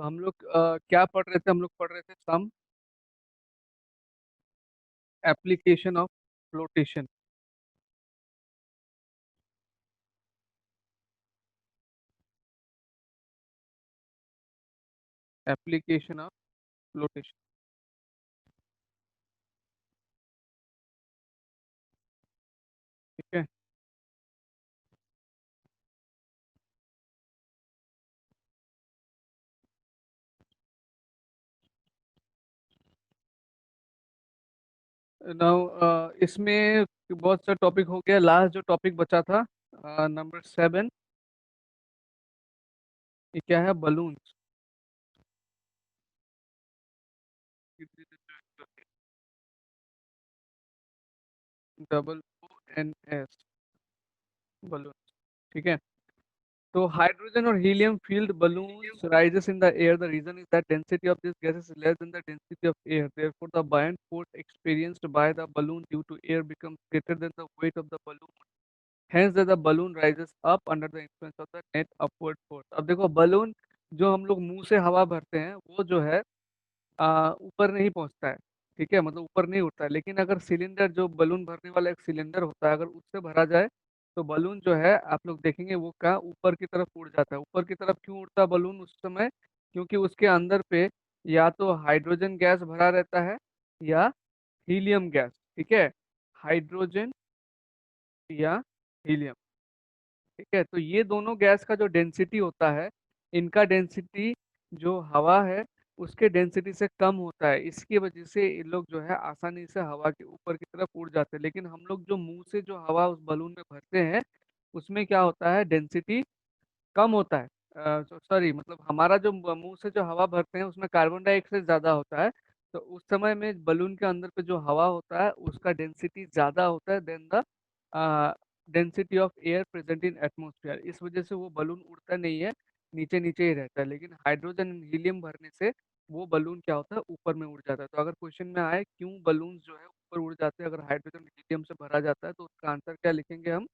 तो हम लोग क्या पढ़ रहे थे? हम लोग पढ़ रहे थे some application of flotation. Application of flotation. ठीक है। नाउ इसमें बहुत सा टॉपिक हो गया। लास्ट जो टॉपिक बचा था नंबर 7, ये क्या है? बलून्स। WNS, balloon. ठीक है। So hydrogen or helium filled balloons rises in the air. The reason is that density of this gas is less than the density of air. Therefore, the buoyant force experienced by the balloon due to air becomes greater than the weight of the balloon. Hence, the balloon rises up under the influence of the net upward force. अब देखो balloon जो हम लोग मुंह से हवा भरते हैं वो जो है ऊपर नहीं पहुंचता है। ठीक है, मतलब ऊपर नहीं उठता है। लेकिन अगर सिलेंडर, जो बलून भरने वाला एक सिलेंडर होता है, अगर उससे भरा जाए तो बलून जो है आप लोग देखेंगे वो कहाँ ऊपर की तरफ उड़ जाता है। ऊपर की तरफ क्यों उड़ता है बलून उस समय? क्योंकि उसके अंदर पे या तो हाइड्रोजन गैस भरा रहता है या हीलियम गैस। ठीक है, हाइड्रोजन या हीलियम। ठीक है, तो ये दोनों गैस का जो डेंसिटी होता है, इनका डेंसिटी जो हवा है उसके डेंसिटी से कम होता है। इसकी वजह से ये लोग जो है आसानी से हवा के ऊपर की तरफ उड़ जाते हैं। लेकिन हम लोग जो मुंह से जो हवा उस बलून में भरते हैं उसमें क्या होता है? डेंसिटी कम होता है। सॉरी, मतलब हमारा जो मुंह से जो हवा भरते हैं उसमें कार्बन डाइऑक्साइड ज्यादा होता है। तो उस समय में बलून के अंदर पे जो हवा होता है उसका डेंसिटी ज्यादा होता है than the density of air present in atmosphere. इस वजह से वो बलून उड़ता नहीं है, नीचे नीचे ही रहता है। लेकिन हाइड्रोजन एंड हीलियम भरने से वो बलून क्या होता है? ऊपर में उड़ जाता है। तो अगर क्वेश्चन में आए क्यों बलून जो है ऊपर उड़ जाते हैं अगर हाइड्रोजन हीलियम से भरा जाता है, तो उसका आंसर क्या लिखेंगे? हम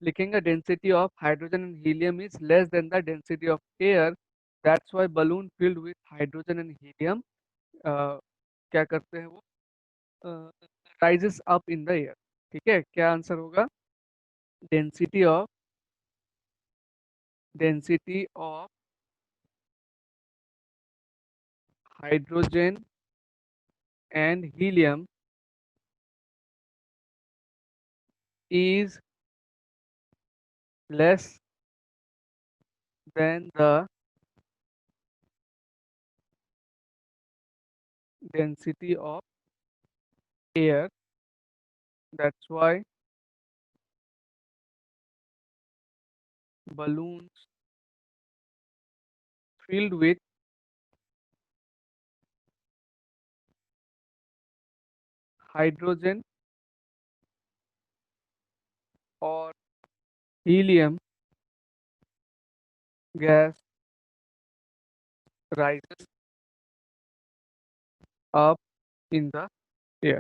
लिखेंगे density of hydrogen and helium is less than the density of air. That's why balloon filled with hydrogen and helium क्या करते हैं वो? Rises up in the air. ठीक है, क्या आंसर होगा? Density of hydrogen and helium is less than the density of air. That's why balloons filled with hydrogen or helium gas rises up in the air.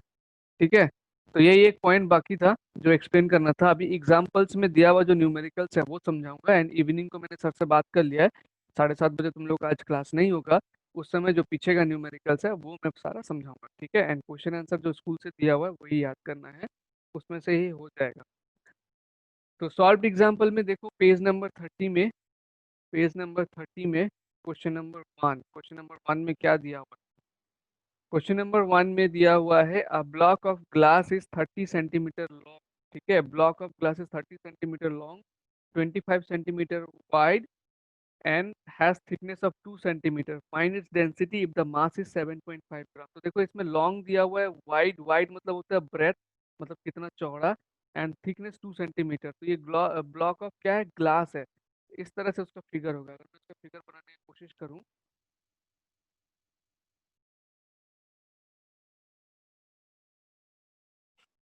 ठीक है, तो यही एक point बाकी था जो एक्सप्लेन करना था। अभी एग्जांपल्स में दिया हुआ जो न्यूमेरिकल्स है वो समझाऊंगा। एंड इवनिंग को मैंने सर से बात कर लिया है, 7:30 बजे तुम लोग का आज क्लास नहीं होगा। उस समय जो पीछे का न्यूमेरिकल्स है वो मैं सारा समझाऊंगा। ठीक है, एंड क्वेश्चन आंसर जो स्कूल से दिया हुआ है वही याद करना है, उसमें से ही हो जाएगा। तो सॉल्व एग्जाम्पल में देखो पेज नंबर 30 में क्वेश्चन नंबर 1 में क्या दिया हुआ है? क्वेश्चन नंबर 1 में दिया हुआ है a block of glass is 30 centimetre long. ठीक है, block of glass is 30 centimetre long, 25 centimetre wide and has thickness of 2 centimetre. Find its density if the mass is 7.5 ग्राम। तो देखो इसमें लॉन्ग दिया हुआ है, वाइड वाइड मतलब होता है ब्रेथ, मतलब कितना चौड़ा, एंड थिकनेस 2 सेंटीमीटर। तो ये ब्लॉक ऑफ क्या है? ग्लास है। इस तरह से उसका फिगर होगा। अगर मैं इसका फिगर बनाने की कोशिश करूँ,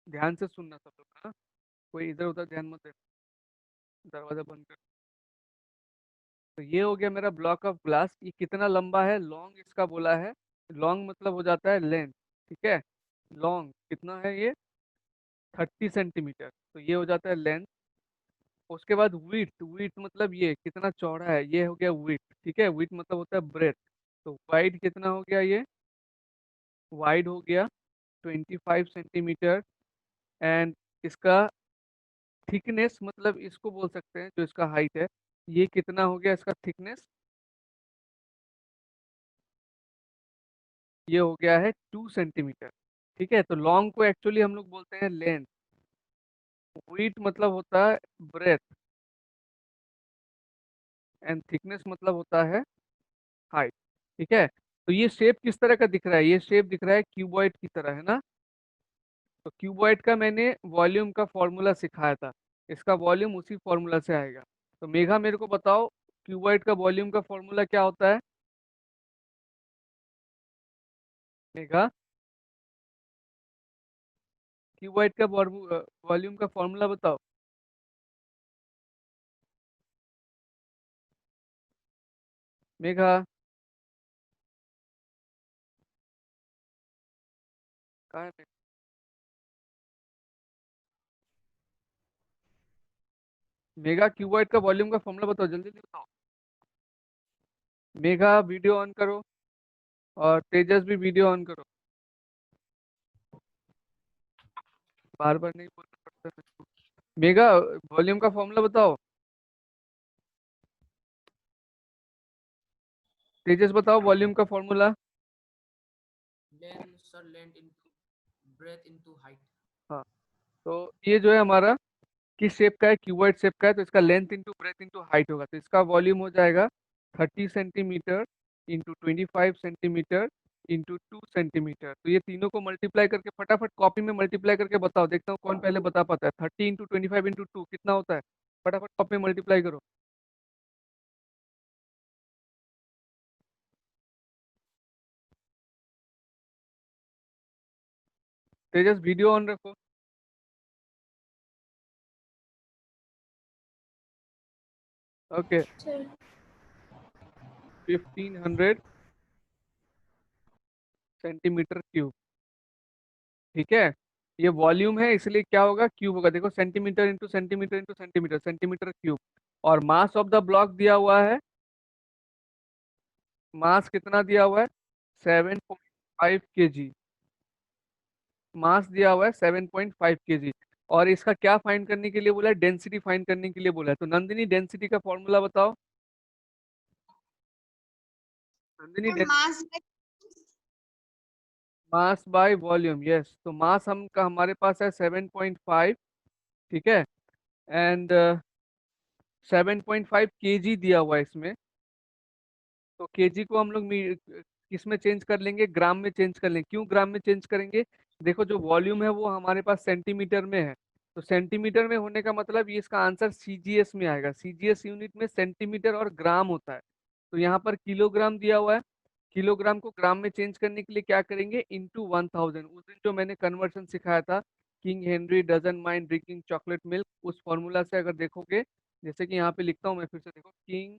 ध्यान से सुनना सब लोग, हाँ? कोई इधर उधर ध्यान मत देना, दरवाजा बंद कर। तो ये हो गया मेरा ब्लॉक ऑफ ग्लास। ये कितना लंबा है? लॉन्ग इसका बोला है। लॉन्ग मतलब हो जाता है लेंथ। ठीक है, लॉन्ग कितना है ये? 30 सेंटीमीटर। तो ये हो जाता है लेंथ। उसके बाद विड्थ, विड्थ मतलब ये कितना चौड़ा है, ये हो गया विड्थ। ठीक है, विड्थ मतलब होता है ब्रेथ। तो वाइड कितना हो गया, ये वाइड हो गया 25 सेंटीमीटर। एंड इसका थिकनेस, मतलब इसको बोल सकते हैं जो इसका हाइट है, ये कितना हो गया इसका थिकनेस, ये हो गया है 2 सेंटीमीटर। ठीक है, तो लॉन्ग को एक्चुअली हम लोग बोलते हैं लेंथ, विड्थ मतलब होता है ब्रेथ, एंड थिकनेस मतलब होता है हाइट। ठीक है, तो ये शेप किस तरह का दिख रहा है, ये शेप दिख रहा है क्यूबॉइड की तरह, है ना। तो क्यूबॉइड का मैंने वॉल्यूम का फॉर्मूला सिखाया था, इसका वॉल्यूम उसी फॉर्मूला से आएगा। तो मेघा मेरे को बताओ, क्यूबॉइड का वॉल्यूम का फॉर्मूला क्या होता है। मेघा, क्यूबॉइड का वॉल्यूम का फॉर्मूला बताओ। मेघा, कहाँ है? मेघा, क्यूबॉइड का वॉल्यूम का फॉर्मूला बताओ, जल्दी जल्दी बताओ। मेघा, वीडियो ऑन करो, और तेजस भी वीडियो ऑन करो। बार बार नहीं बोलना पड़ता मेरे को। मेघा, वॉल्यूम का फॉर्मूला बताओ। तेजस बताओ वॉल्यूम का formula. Length, sir, length into breadth into height. हाँ, तो ये जो है हमारा किस शेप का है, क्यूबॉइड शेप का है, तो इसका length into breadth into height होगा, तो इसका वॉल्यूम हो जाएगा 30 centimetre into 25 centimetre into 2 centimetre. तो ये तीनों को मल्टीप्लाई करके फटाफट कॉपी में मल्टीप्लाई करके बताओ, देखता हूँ कौन पहले बता पाता है। 30 इंटू 25 इंटू 2 कितना होता है, फटाफट कॉपी में मल्टीप्लाई करो। तेजस वीडियो ऑन रखो। Okay, Sir. 1500 centimetre cube. ठीक है, ये वॉल्यूम है इसलिए क्या होगा, क्यूब होगा। देखो, centimetre into centimetre into centimetre, centimetre cube. और मास ऑफ द ब्लॉक दिया हुआ है, मास कितना दिया हुआ है, 7.5 kg। मास दिया हुआ है 7.5 kg। और इसका क्या फाइंड करने के लिए बोला है, डेंसिटी फाइंड करने के लिए बोला है। तो नंदिनी, डेंसिटी का फॉर्मूला बताओ। Nandini, Mass mass by volume, yes. तो मास हम का हमारे पास है 7.5। ठीक है, एंड 7.5 kg दिया हुआ है इसमें। तो केजी को हम लोग किस में चेंज कर लेंगे, ग्राम में चेंज कर लेंगे। क्यों ग्राम में चेंज करेंगे, देखो जो वॉल्यूम है वो हमारे पास सेंटीमीटर में है, तो सेंटीमीटर में होने का मतलब ये इसका आंसर सीजीएस में आएगा। सीजीएस यूनिट में सेंटीमीटर और ग्राम होता है। तो यहाँ पर किलोग्राम दिया हुआ है, किलोग्राम को ग्राम में चेंज करने के लिए क्या करेंगे, इंटू 1000। उस दिन जो मैंने कन्वर्शन सिखाया था, King Henry doesn't mind drinking chocolate milk, उस फॉर्मूला से अगर देखोगे, जैसे कि यहाँ पे लिखता हूँ मैं फिर से, देखो, King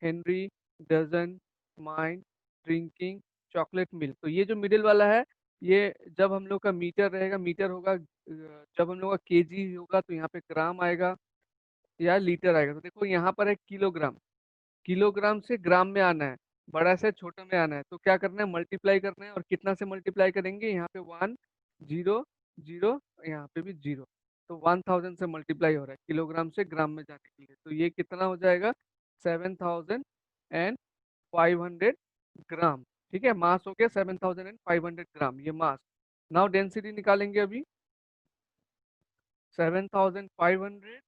Henry doesn't mind drinking chocolate milk. तो ये जो मिडिल वाला है, ये जब हम लोग का मीटर रहेगा, मीटर होगा, जब हम लोग का केजी होगा तो यहाँ पे ग्राम आएगा या लीटर आएगा। तो देखो यहाँ पर है किलोग्राम, किलोग्राम से ग्राम में आना है, बड़ा से छोटा में आना है, तो क्या करना है, मल्टीप्लाई करना है। और कितना से मल्टीप्लाई करेंगे, यहाँ पे 1 0 0, यहाँ पे भी 0। तो 1000 से मल्टीप्लाई हो रहा है किलोग्राम से ग्राम में जाने के लिए। तो ये कितना हो जाएगा, 7500 ग्राम। ठीक है, मास हो गया 7500 ग्राम, ये मास। नाउ डेंसिटी निकालेंगे अभी। 7500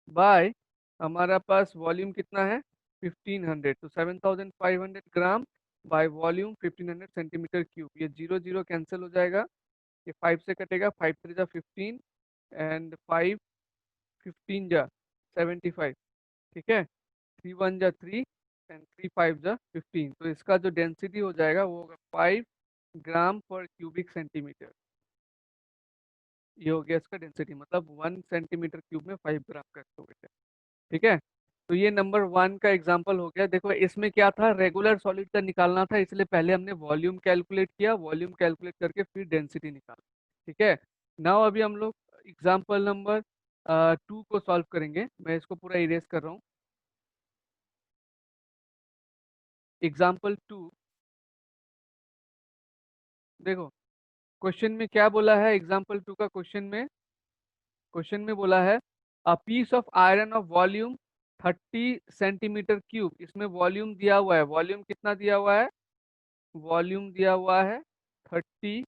बाय, हमारा पास वॉल्यूम कितना है, 1500। तो 7500 ग्राम बाय वॉल्यूम 1500 सेंटीमीटर क्यूब। ये जीरो जीरो कैंसिल हो जाएगा, ये 5 से कटेगा, 5 3 जा 15, एंड 5 15 जा 75। ठीक है, 3 1 जा 3, एंड 3 5 जा 15। तो इसका जो डेंसिटी हो जाएगा वो होगा 5 ग्राम पर क्यूबिक सेंटीमीटर। ये हो गया इसका डेंसिटी, मतलब 1 सेंटीमीटर क्यूब में 5 ग्राम का क्यूबिक। ठीक है, तो ये नंबर 1 का एग्जांपल हो गया। देखो इसमें क्या था, रेगुलर सॉलिड का निकालना था, इसलिए पहले हमने वॉल्यूम कैलकुलेट किया, वॉल्यूम कैलकुलेट करके फिर डेंसिटी निकाला। ठीक है, नाउ अभी हम लोग एग्जांपल नंबर 2 को सॉल्व करेंगे। मैं इसको पूरा इरेज कर रहा हूँ। एग्जाम्पल 2, देखो क्वेश्चन में क्या बोला है, एग्जाम्पल 2 का क्वेश्चन में बोला है a piece of iron of volume 30 centimetre cube. इसमें वॉल्यूम दिया हुआ है, वॉल्यूम कितना दिया हुआ है, वॉल्यूम दिया हुआ है 30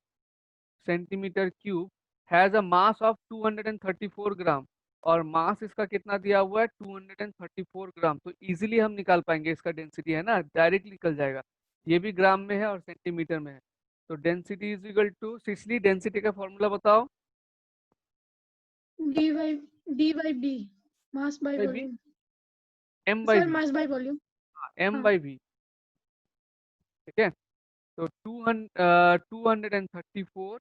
centimetre cube, has a mass of 234 ग्राम, और मास इसका कितना दिया हुआ है 234 ग्राम। तो इजीली हम निकाल पाएंगे इसका डेंसिटी, है ना, डायरेक्ट निकल जाएगा। ये भी ग्राम में है और सेंटीमीटर में है। तो डेंसिटी इज इक्वल टू, सिसली डेंसिटी का फॉर्मूला बताओ। D by D by B, mass by by B, volume. M by sir B, mass by volume. M हाँ बाई बी। ठीक है, तो 234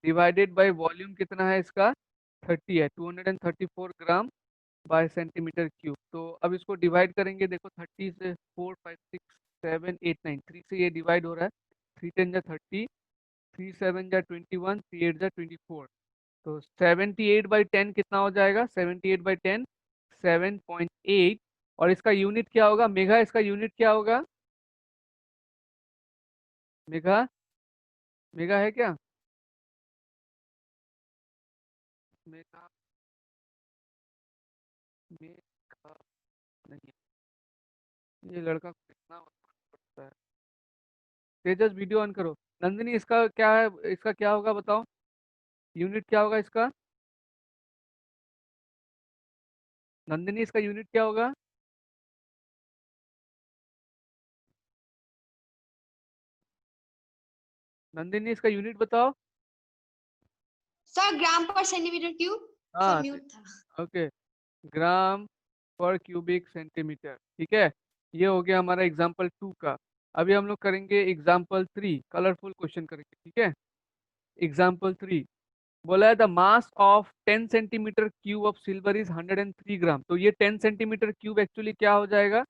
डिवाइडेड बाय वॉल्यूम कितना है इसका, 30 है, 234 ग्राम बाय सेंटीमीटर क्यूब। तो अब इसको डिवाइड करेंगे, देखो 30 से 4 5 6 7 8 9, 3 से ये डिवाइड हो रहा है, 3 10 जा 30, 3 7 जा 21, 3 8 जा 24। तो 78/10 कितना हो जाएगा, 78/10 7.8। और इसका यूनिट क्या होगा, मेगा, इसका यूनिट क्या होगा, मेगा, मेगा है क्या, मेगा, मेगा नहीं, ये लड़का कितना पढ़ता है। तेजस वीडियो ऑन करो। नंदिनी इसका क्या है, इसका क्या होगा बताओ, यूनिट क्या होगा इसका, नंदिनी इसका यूनिट क्या होगा, नंदिनी इसका यूनिट बताओ। सर ग्राम पर सेंटीमीटर क्यूब। सर हाँ, म्यूट था। ओके, ग्राम पर क्यूबिक सेंटीमीटर। ठीक है, ये हो गया हमारा एग्जाम्पल 2 का। अभी हम लोग करेंगे एग्जाम्पल 3, कलरफुल क्वेश्चन करेंगे। ठीक है, एग्जाम्पल 3 बोला है the mass of 10 centimetre cube of silver is 103 ग्राम। तो ये 10 सेंटीमीटर क्यूब एक्चुअली क्या हो जाएगा,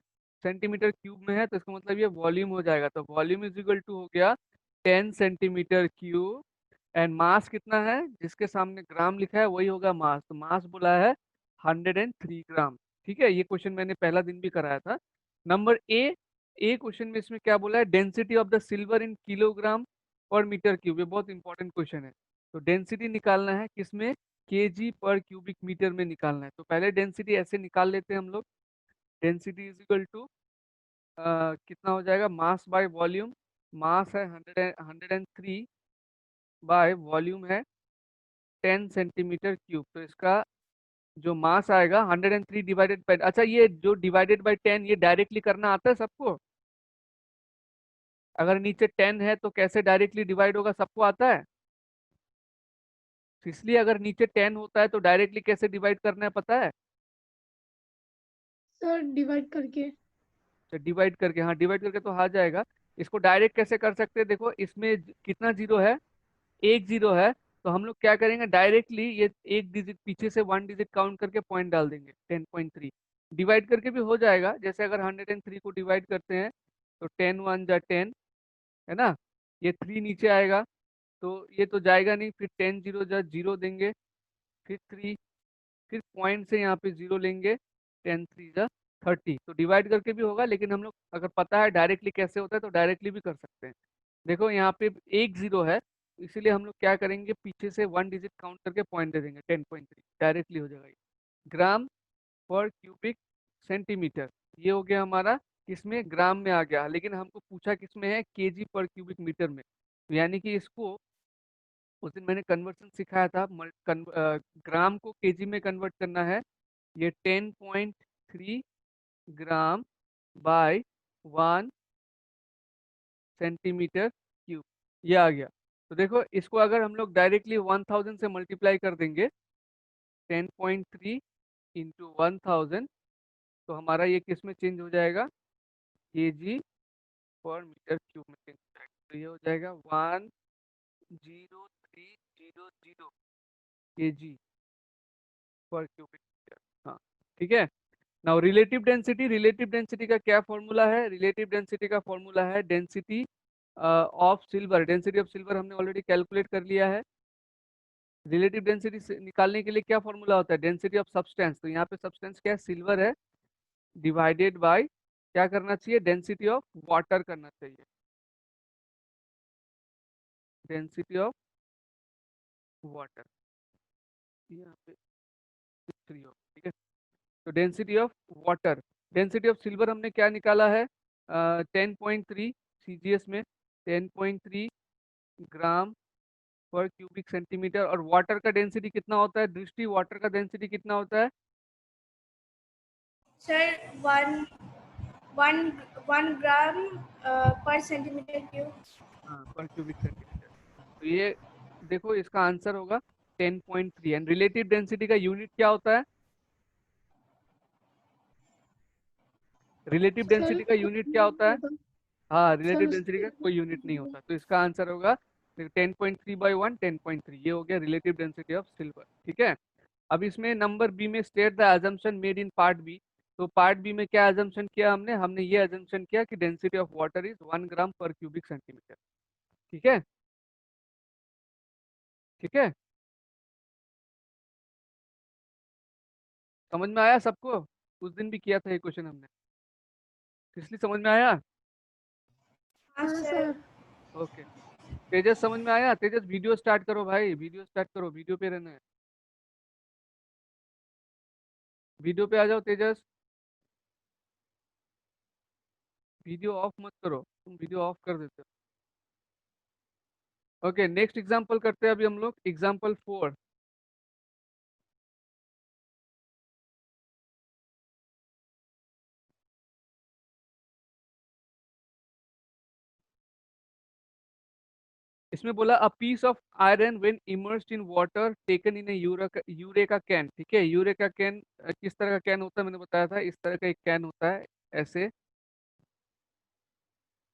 सेंटीमीटर क्यूब में है, तो इसका मतलब ये वॉल्यूम हो जाएगा। तो वॉल्यूम इज इक्वल टू हो गया 10 सेंटीमीटर क्यूब, एंड मास कितना है, जिसके सामने ग्राम लिखा है वही होगा मास, तो मास बोला है 103 ग्राम। ठीक है, ये क्वेश्चन मैंने पहला दिन भी कराया था। नंबर ए क्वेश्चन में इसमें क्या बोला है, density of the silver in kilogram पर मीटर क्यूब। ये बहुत इंपॉर्टेंट क्वेश्चन है। तो डेंसिटी निकालना है किसमें, केजी पर क्यूबिक मीटर में निकालना है। तो पहले डेंसिटी ऐसे निकाल लेते हैं हम लोग, डेंसिटी इज इक्वल टू कितना हो जाएगा, मास बाय वॉल्यूम। मास है 103 बाय वॉल्यूम है 10 सेंटीमीटर क्यूब। तो इसका जो मास आएगा 103 डिवाइडेड बाई, अच्छा ये जो डिवाइडेड बाई 10 ये डायरेक्टली करना आता है सबको, अगर नीचे 10 है तो कैसे डायरेक्टली डिवाइड होगा, सबको आता है। तो इसलिए अगर नीचे 10 होता है तो डायरेक्टली कैसे डिवाइड करना है पता है, सर डिवाइड करके। तो डिवाइड करके, हाँ डिवाइड करके तो आ जाएगा। इसको डायरेक्ट कैसे कर सकते हैं, देखो इसमें कितना जीरो है, एक जीरो है। तो हम लोग क्या करेंगे, डायरेक्टली ये एक डिजिट पीछे से 1 डिजिट काउंट करके पॉइंट डाल देंगे, 10.3। डिवाइड करके भी हो जाएगा, जैसे अगर 103 को डिवाइड करते हैं तो 10 1 जा 10, है ना, ये 3 नीचे आएगा तो ये तो जाएगा नहीं, फिर 10 0 जा 0 देंगे, फिर 3, फिर पॉइंट से यहाँ पे 0 लेंगे, 10 3 जा 30। तो डिवाइड करके भी होगा, लेकिन हम लोग अगर पता है डायरेक्टली कैसे होता है तो डायरेक्टली भी कर सकते हैं। देखो यहाँ पे एक जीरो है, इसीलिए हम लोग क्या करेंगे, पीछे से 1 डिजिट काउंट करके पॉइंट दे देंगे, 10.3 डायरेक्टली हो जाएगा ये। ग्राम पर क्यूबिक सेंटीमीटर, ये हो गया हमारा, किसमें, ग्राम में आ गया, लेकिन हमको पूछा किसमें है, केजी पर क्यूबिक मीटर में। तो यानी कि इसको उस दिन मैंने कन्वर्सन सिखाया था, ग्राम को केजी में कन्वर्ट करना है। ये 10.3 ग्राम बाय 1 सेंटीमीटर क्यूब, ये आ गया। तो देखो इसको अगर हम लोग डायरेक्टली 1000 से मल्टीप्लाई कर देंगे, 10.3 इंटू 1000, तो हमारा ये किस में चेंज हो जाएगा, केजी पर मीटर क्यूब में चेंज हो जाएगा। तो ये हो जाएगा 10300 केजी पर क्यूबिक मीटर। हाँ, ठीक है। नाउ रिलेटिव डेंसिटी का क्या फॉर्मूला है, रिलेटिव डेंसिटी का फॉर्मूला है density of silver. Density of silver हमने ऑलरेडी कैलकुलेट कर लिया है। रिलेटिव डेंसिटी निकालने के लिए क्या फॉर्मूला होता है, डेंसिटी ऑफ सब्सटेंस। तो यहाँ पे सब्सटेंस क्या है, सिल्वर है, डिवाइडेड बाय क्या करना चाहिए, डेंसिटी ऑफ वाटर करना चाहिए। डेंसिटी ऑफ वाटर, यहाँ पे 3 हो, ठीक है। तो density of water, density of silver हमने क्या निकाला है, 10.3 CGS में 10.3 ग्राम पर क्यूबिक सेंटीमीटर। और वाटर का डेंसिटी कितना होता है दृष्टि, वाटर का डेंसिटी कितना होता है? Sir, one gram per centimeter cube. हाँ, पर क्यूबिक सेंटीमीटर। तो ये देखो इसका आंसर होगा 10.3। एंड रिलेटिव डेंसिटी का यूनिट क्या होता है? रिलेटिव सर डेंसिटी का यूनिट क्या होता है? हाँ, रिलेटिव सर डेंसिटी का कोई यूनिट नहीं होता, तो इसका आंसर होगा 10.3/1 10.3। ये हो गया रिलेटिव डेंसिटी ऑफ सिल्वर, ठीक है। अब इसमें नंबर बी में state the assumption made in part B. तो पार्ट बी में क्या अजम्पशन किया हमने, हमने ये अजम्पशन किया कि डेंसिटी ऑफ वाटर इज 1 ग्राम पर क्यूबिक सेंटीमीटर, ठीक है, ठीक है। समझ में आया सबको? उस दिन भी किया था ये क्वेश्चन हमने, इसलिए समझ में आया। हाँ हाँ सर। सर। ओके, तेजस समझ में आया? तेजस वीडियो स्टार्ट करो भाई, वीडियो स्टार्ट करो, वीडियो पे रहना है, वीडियो पे आ जाओ तेजस। वीडियो ऑफ मत करो, तुम वीडियो ऑफ कर देते हो। ओके, नेक्स्ट एग्जांपल करते हैं अभी हम लोग, एग्जांपल 4। इसमें बोला a piece of iron when immersed in water taken in a eureka can, ठीक है। यूरेका कैन किस तरह का कैन होता है मैंने बताया था, इस तरह का एक कैन होता है ऐसे,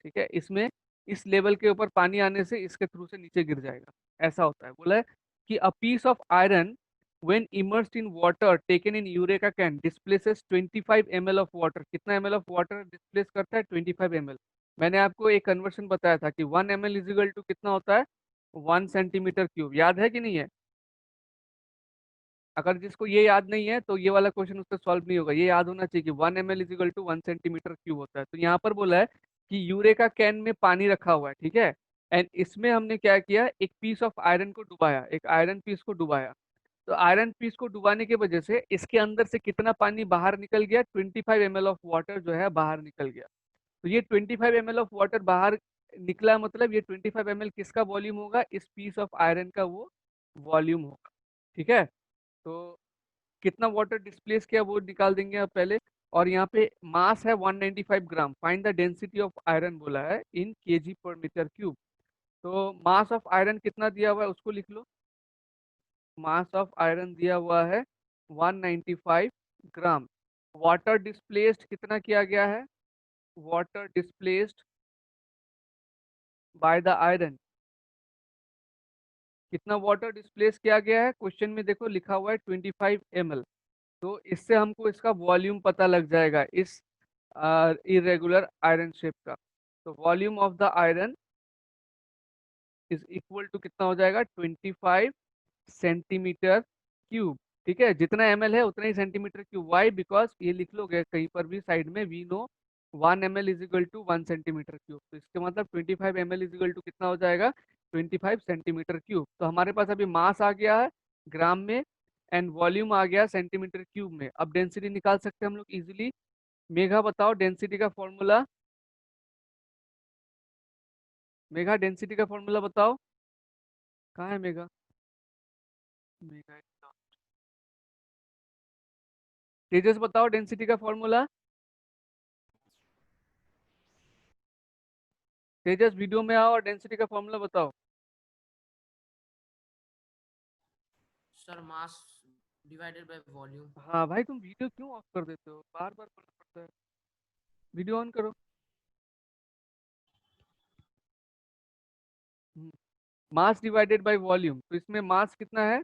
ठीक है। इसमें इस लेवल के ऊपर पानी आने से इसके थ्रू से नीचे गिर जाएगा, ऐसा होता है। बोला है कि a piece of iron when immersed in water taken in eureka can displaces 25 ml of water. कितना ml ऑफ वाटर डिस्प्लेस करता है? 25 ml। मैंने आपको एक कन्वर्शन बताया था कि 1 ml इज इक्वल टू कितना होता है? 1 सेंटीमीटर क्यूब। याद है कि नहीं है? अगर जिसको ये याद नहीं है तो ये वाला क्वेश्चन उससे सॉल्व नहीं होगा। ये याद होना चाहिए कि 1 ml is equal to 1 centimetre cube होता है। तो यहाँ पर बोला है कि यूरेका कैन में पानी रखा हुआ है, ठीक है। एंड इसमें हमने क्या किया, एक पीस ऑफ आयरन को डुबाया, एक आयरन पीस को डुबाया। तो आयरन पीस को डुबाने की वजह से इसके अंदर से कितना पानी बाहर निकल गया? 25 ml ऑफ वाटर जो है बाहर निकल गया। तो ये 25 ml ऑफ वाटर बाहर निकला, मतलब ये 25 ml किसका वॉल्यूम होगा? इस पीस ऑफ आयरन का वो वॉल्यूम होगा, ठीक है। तो कितना वाटर डिस्प्लेस किया वो निकाल देंगे आप पहले। और यहाँ पे मास है 195 gram, find the density of iron बोला है इन केजी पर मीटर क्यूब। तो मास ऑफ आयरन कितना दिया हुआ है उसको लिख लो। मास ऑफ आयरन दिया हुआ है 195 ग्राम। वाटर डिस्प्लेस्ड कितना किया गया है? Water displaced by the iron, कितना वाटर डिस्प्लेस किया गया है? क्वेश्चन में देखो लिखा हुआ है 25 ml। तो इससे हमको इसका वॉल्यूम पता लग जाएगा इस इरेगुलर आयरन शेप का। तो volume of the iron is equal to कितना हो जाएगा? 25 सेंटीमीटर क्यूब, ठीक है। जितना ml है उतना ही सेंटीमीटर क्यूब। वाई? बिकॉज ये लिख लोगे कहीं पर भी साइड में, we know 1 ml is equal to 1 centimetre cube. तो इसके मतलब 25 ml इज इक्वल टू कितना हो जाएगा? 25 सेंटीमीटर क्यूब। तो हमारे पास अभी मास आ गया है ग्राम में एंड वॉल्यूम आ गया सेंटीमीटर क्यूब में। अब डेंसिटी निकाल सकते हैं हम लोग इजिली। मेघा बताओ डेंसिटी का फॉर्मूला, मेघा डेंसिटी का फॉर्मूला बताओ। कहाँ है मेघा? मेघा is not- तेजस बताओ डेंसिटी का फॉर्मूला। तेजस वीडियो में आओ और डेंसिटी का फॉर्मूला बताओ। Sir, mass divided by volume. हाँ भाई, तुम वीडियो क्यों ऑफ कर देते हो? बार बार बोलना पड़ता है, वीडियो ऑन करो। मास डिवाइडेड बाय वॉल्यूम, तो इसमें मास कितना है?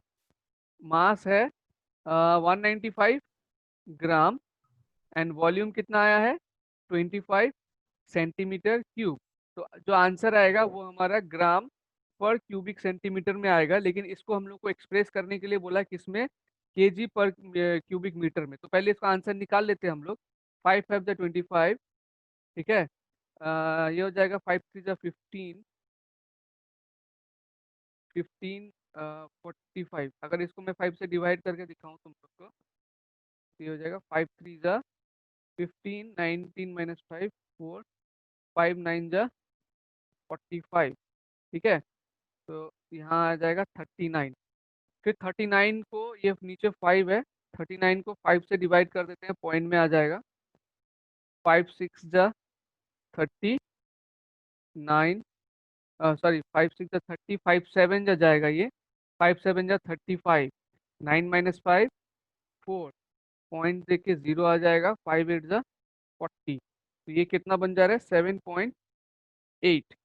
मास है 195 ग्राम एंड वॉल्यूम कितना आया है? 25 सेंटीमीटर क्यूब। तो जो आंसर आएगा वो हमारा ग्राम पर क्यूबिक सेंटीमीटर में आएगा, लेकिन इसको हम लोग को एक्सप्रेस करने के लिए बोला किसमें? केजी पर क्यूबिक मीटर में। तो पहले इसका आंसर निकाल लेते हैं हम लोग। 5 5 द 25, ठीक है। ये हो जाएगा 5 3 द 15, 1545। अगर इसको मैं 5 से डिवाइड करके दिखाऊं तुम लोग को, तो ये हो जाएगा 5 3 जा 15, 19 माइनस 5 4, 5 9 जा 45। ठीक है, तो यहाँ आ जाएगा 39। फिर 39 को, ये नीचे 5 है, 39 को 5 से डिवाइड कर देते हैं, पॉइंट में आ जाएगा 5 6 जा 39, सॉरी 5 6 जा 30, 5 7 जा जाएगा ये, 5 7 जा 35, 9 माइनस 5 4, पॉइंट देके 0 आ जाएगा, 5 8 जा 40। तो ये कितना बन जा रहा है 7.8,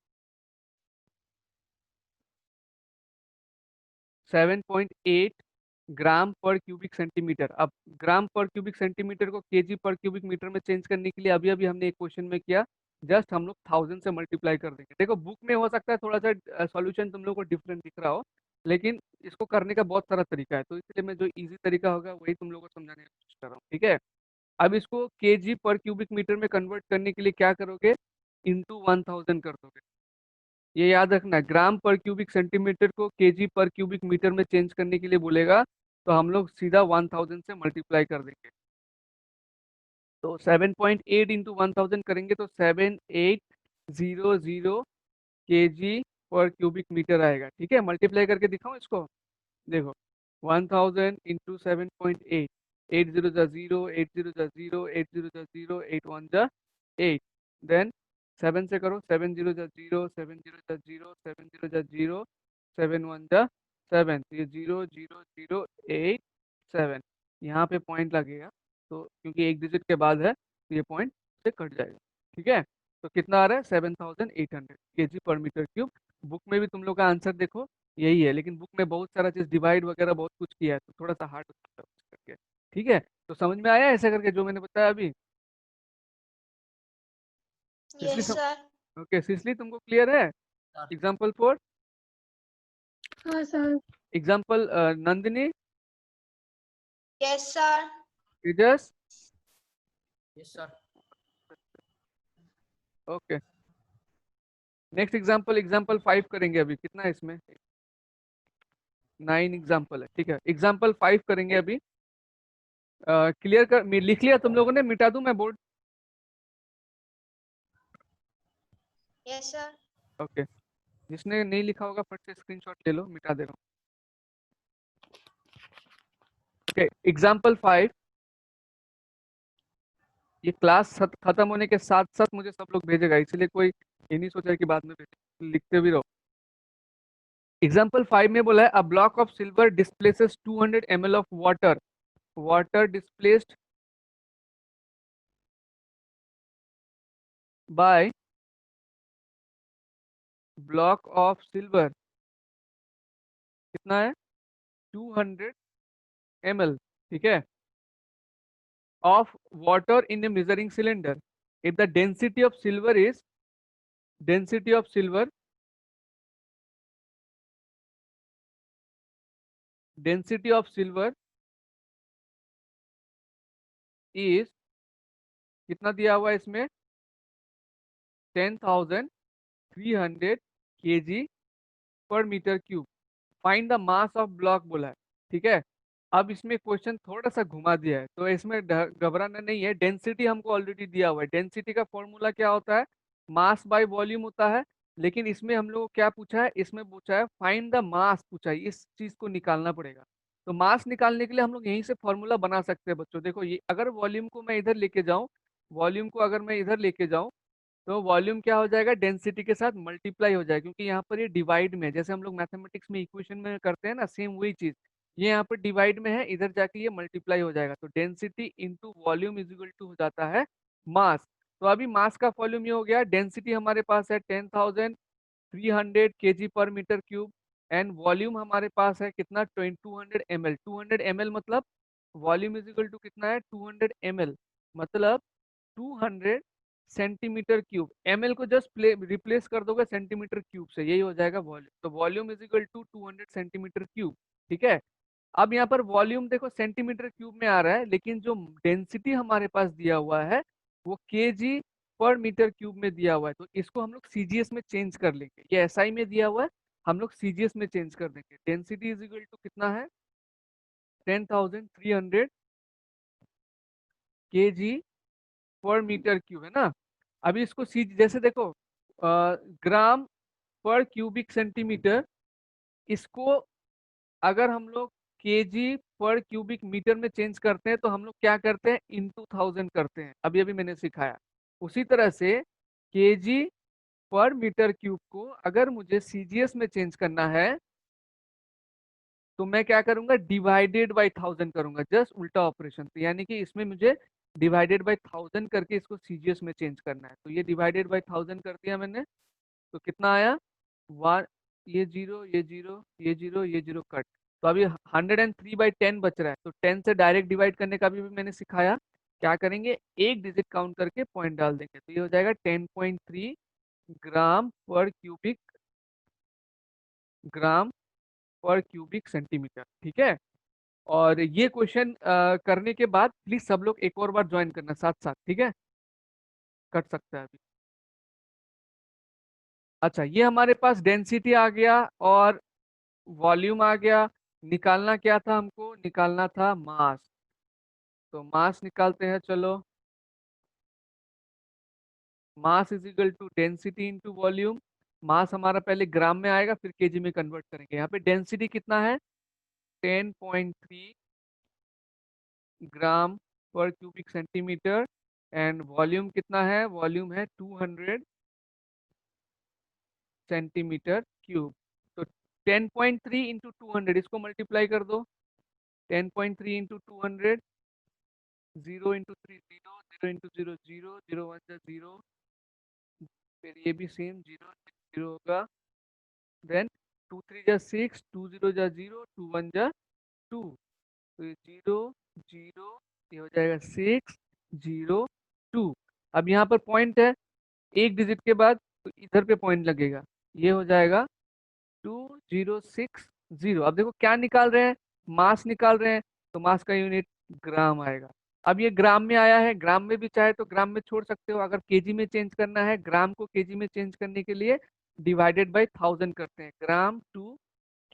7.8 ग्राम पर क्यूबिक सेंटीमीटर। अब ग्राम पर क्यूबिक सेंटीमीटर को केजी पर क्यूबिक मीटर में चेंज करने के लिए अभी अभी हमने एक क्वेश्चन में किया, जस्ट हम लोग 1000 से मल्टीप्लाई कर देंगे। देखो बुक में हो सकता है थोड़ा सा सॉल्यूशन तुम लोग को डिफरेंट दिख रहा हो, लेकिन इसको करने का बहुत सारा तरीका है, तो इसलिए मैं जो इजी तरीका होगा वही तुम लोग को समझाने की कोशिश कर रहा हूँ। ठीक है, अब इसको केजी पर क्यूबिक मीटर में कन्वर्ट करने के लिए क्या करोगे, इंटू 1000 कर दोगे। ये याद रखना, ग्राम पर क्यूबिक सेंटीमीटर को केजी पर क्यूबिक मीटर में चेंज करने के लिए बोलेगा, तो हम लोग सीधा 1000 से मल्टीप्लाई कर देंगे। तो 7.8 इंटू 1000 करेंगे तो 7800 केजी पर क्यूबिक मीटर आएगा। ठीक है, मल्टीप्लाई करके दिखाऊं इसको, देखो 1000 इंटू 7.8, 8 0 जा 0, 8 0 जा 0, 8 0 जा 0, 8 1 जा 8, देन 7 से करो, 7 0 जा 0, 7 0 जा 0, 7 0 जा 0, 7 1 जा 7, तो ये 0 0 0 8 7, यहाँ पे पॉइंट लगेगा, तो क्योंकि एक डिजिट के बाद है तो ये पॉइंट से कट जाएगा। ठीक है, तो कितना आ रहा है 7800 KG per metre cube. Book में भी तुम लोग का आंसर देखो यही है, लेकिन बुक में बहुत सारा चीज डिवाइड वगैरह बहुत कुछ किया है, तो थोड़ा सा हार्ड होता है उसको करके। ठीक है, तो समझ में आया ऐसे करके जो मैंने बताया अभी? Yes, sir. ओके सिसली, तुमको क्लियर है? Sir. एग्जाम्पल 4, हाँ sir. Example Nandini, Yes, sir. तेजस, Yes, sir. Okay next example, example 5 करेंगे। अभी कितना है इसमें, 9 एग्जाम्पल है। ठीक है, एग्जाम्पल 5 करेंगे अभी। क्लियर कर, लिख लिया तुम लोगों ने? मिटा दूं मैं बोर्ड? Yes, sir. ओके, जिसने नहीं लिखा होगा फट से स्क्रीनशॉट ले लो, मिटा दे रहा हूँ। ओके, एग्जाम्पल 5, ये क्लास खत्म होने के साथ साथ मुझे सब लोग भेजेगा, इसलिए कोई ये नहीं सोचा कि बाद में लिखते भी रहो। एग्जाम्पल 5 में बोला है a block of silver displaces 200 ml of water, water displaced by block of silver, कितना है 200 ml। ठीक है, of water in a measuring cylinder, if the density of silver is, density of silver, density of silver is, कितना दिया हुआ है इसमें 10,300 kg पर metre cube, find the mass of block बोला है। ठीक है, अब इसमें क्वेश्चन थोड़ा सा घुमा दिया है, तो इसमें घबराना नहीं है, डेंसिटी हमको ऑलरेडी दिया हुआ है। डेंसिटी का फॉर्मूला क्या होता है, मास बाय वॉल्यूम होता है, लेकिन इसमें हम लोग को क्या पूछा है, इसमें पूछा है फाइंड द मास, पूछा है, इस चीज को निकालना पड़ेगा। तो मास निकालने के लिए हम लोग यहीं से फॉर्मूला बना सकते हैं बच्चों। देखो ये अगर वॉल्यूम को मैं इधर लेके जाऊं, वॉल्यूम को अगर मैं इधर लेके जाऊं, तो वॉल्यूम क्या हो जाएगा, डेंसिटी के साथ मल्टीप्लाई हो जाएगा, क्योंकि यहाँ पर ये डिवाइड में है, जैसे हम लोग मैथमेटिक्स में इक्वेशन में करते हैं ना, सेम वही चीज ये यहाँ पर डिवाइड में है, इधर जाके ये मल्टीप्लाई हो जाएगा, तो density into volume is equal to हो जाता है मास। तो अभी मास का वॉल्यूम ये हो गया, डेंसिटी हमारे पास है 10,300 kg पर मीटर क्यूब, एंड वॉल्यूम हमारे पास है कितना 200 ml। 200 ml मतलब वॉल्यूम इज इक्वल टू कितना है 200 ml, मतलब 200 सेंटीमीटर क्यूब। ml को जस्ट रिप्लेस कर दोगे सेंटीमीटर क्यूब से, यही हो जाएगा वॉल्यूम। तो volume is equal to 200 centimetre cube. ठीक है, अब यहाँ पर वॉल्यूम देखो सेंटीमीटर क्यूब में आ रहा है, लेकिन जो डेंसिटी हमारे पास दिया हुआ है वो केजी पर मीटर क्यूब में दिया हुआ है, तो इसको हम लोग सीजीएस में चेंज कर लेंगे। ये एसआई में दिया हुआ है, हम लोग सीजीएस में चेंज कर देंगे। डेंसिटी इज इक्वल टू कितना है, 10,300 kg पर मीटर क्यूब है ना। अभी इसको सी जैसे देखो ग्राम पर क्यूबिक सेंटीमीटर, इसको अगर हम लोग केजी पर क्यूबिक मीटर में चेंज करते हैं तो हम लोग क्या करते हैं, इंटू 1000 करते हैं, अभी अभी मैंने सिखाया। उसी तरह से केजी पर मीटर क्यूब को अगर मुझे सीजीएस में चेंज करना है तो मैं क्या करूंगा, डिवाइडेड बाई 1000 करूंगा, जस्ट उल्टा ऑपरेशन। तो यानी कि इसमें मुझे डिवाइडेड बाई 1000 करके इसको सीजीएस में चेंज करना है। तो ये डिवाइडेड बाई 1000 कर दिया मैंने, तो कितना आया, वन, ये जीरो, ये जीरो, ये जीरो, ये जीरो कट। तो अभी 103/10 बच रहा है, तो 10 से डायरेक्ट डिवाइड करने का भी मैंने सिखाया। क्या करेंगे, एक डिजिट काउंट करके पॉइंट डाल देंगे, तो ये हो जाएगा 10.3 ग्राम पर क्यूबिक सेंटीमीटर। ठीक है, और ये क्वेश्चन करने के बाद प्लीज सब लोग एक और बार ज्वाइन करना साथ साथ, ठीक है, कट सकता है अभी। अच्छा, ये हमारे पास डेंसिटी आ गया और वॉल्यूम आ गया। निकालना क्या था, हमको निकालना था मास। तो मास निकालते हैं, चलो। Mass is equal to density into volume. Mass हमारा पहले ग्राम में आएगा, फिर केजी में कन्वर्ट करेंगे। यहाँ पे डेंसिटी कितना है, 10.3 ग्राम पर क्यूबिक सेंटीमीटर, एंड वॉल्यूम कितना है, वॉल्यूम है 200 सेंटीमीटर क्यूब। तो 10.3 इंटू 200, इसको मल्टीप्लाई कर दो। 10.3 इंटू 200, 0 इंटू 3 0, 0 इंटू 0 0, 0 1 जा 0, फिर ये भी सेम 0 0 होगा, देन 2 3 जा 6, 2 0 जा 0, 2 1 जा 2, तो ये 0 0, ये हो जाएगा 6 0 2। अब यहाँ पर पॉइंट है एक डिजिट के बाद, तो इधर पे पॉइंट लगेगा, ये हो जाएगा 2060। अब देखो क्या निकाल रहे हैं, मास निकाल रहे हैं, तो मास का यूनिट ग्राम आएगा। अब ये ग्राम में आया है, ग्राम में भी चाहे तो ग्राम में छोड़ सकते हो। अगर केजी में चेंज करना है, ग्राम को केजी में चेंज करने के लिए डिवाइडेड बाई 1000 करते हैं, ग्राम टू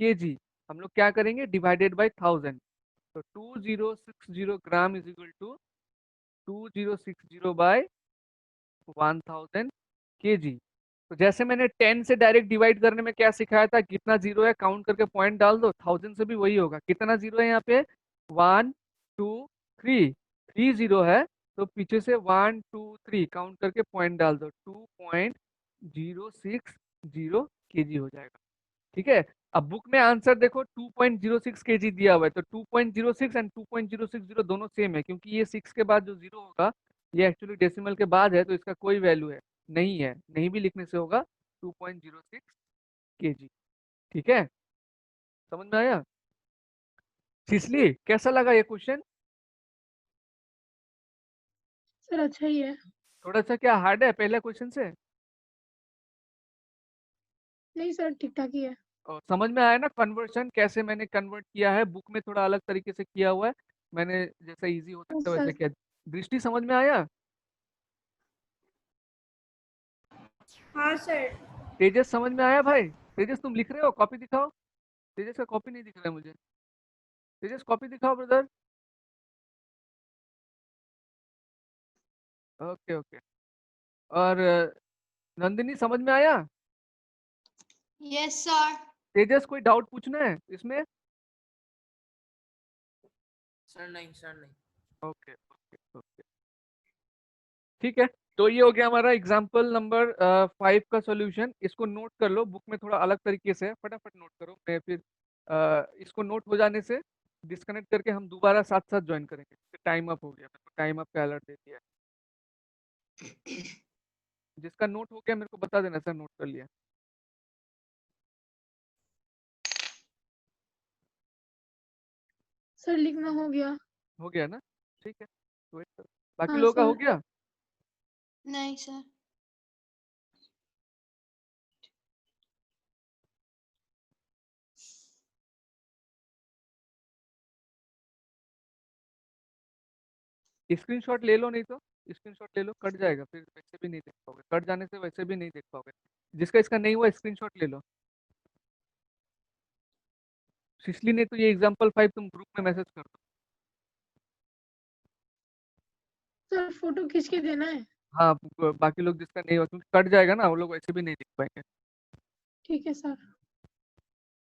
केजी। हम लोग क्या करेंगे, डिवाइडेड बाई 1000। तो 2060 gram is equal to 2060 by 1000 KG. तो जैसे मैंने 10 से डायरेक्ट डिवाइड करने में क्या सिखाया था, कितना जीरो है काउंट करके पॉइंट डाल दो, 1000 से भी वही होगा। कितना जीरो है यहाँ पे, 1 2 3, 3 जीरो है, तो पीछे से 1 2 3 काउंट करके पॉइंट डाल दो, 2.060 केजी हो जाएगा। ठीक है, अब बुक में आंसर देखो 2.06 केजी दिया हुआ है, तो 2.06 एंड 2.060 दोनों सेम है, क्योंकि ये 6 के बाद जो जीरो होगा ये एक्चुअली डेसिमल के बाद है, तो इसका कोई वैल्यू है नहीं है, नहीं भी लिखने से होगा 2.06 केजी। ठीक है, समझ में आया। सिसली कैसा लगा ये क्वेश्चन, सर अच्छा ही है। थोड़ा सा क्या हार्ड है पहले क्वेश्चन से, नहीं सर ठीक ठाक ही है। और समझ में आया ना कन्वर्शन कैसे मैंने कन्वर्ट किया है, बुक में थोड़ा अलग तरीके से किया हुआ है, मैंने जैसा इजी हो सकता है वैसे सर किया। दृष्टि समझ में आया, हाँ सर। तेजस समझ में आया भाई, तेजस तुम लिख रहे हो, कॉपी दिखाओ। तेजस का कॉपी नहीं दिख रहा है मुझे, तेजस कॉपी दिखाओ ब्रदर। ओके ओके, और नंदिनी समझ में आया। Yes, sir. तेजस कोई डाउट पूछना है इसमें, सर नहीं, सर नहीं। ओके ओके ओके, ठीक है। तो ये हो गया हमारा एग्जाम्पल नंबर 5 का सॉल्यूशन। इसको नोट कर लो, बुक में थोड़ा अलग तरीके से है, फटाफट नोट करो। मैं फिर इसको नोट हो जाने से डिस्कनेक्ट करके हम दोबारा साथ साथ ज्वाइन करेंगे। टाइम अप हो गया, मेरे को टाइम अप का अलर्ट दे दिया है। जिसका नोट हो गया मेरे को बता देना, सर नोट कर लिया। सर लिखना हो गया। हो गया ना, ठीक है, वेट करो। बाकी हाँ लोगों का हो सर। गया। नहीं सर। स्क्रीनशॉट ले लो, नहीं तो स्क्रीनशॉट ले लो, कट जाएगा फिर, वैसे भी नहीं देख पाओगे, कट जाने से वैसे भी नहीं देख पाओगे। जिसका इसका नहीं हुआ स्क्रीनशॉट ले लो। सिसली ने तो ये एग्जांपल 5 तुम ग्रुप में मैसेज कर दो। सर फोटो खींच के देना है। हाँ, बाकी लोग जिसका नहीं हुआ क्योंकि कट जाएगा ना, वो लोग वैसे भी नहीं लिख पाएंगे। ठीक है सर।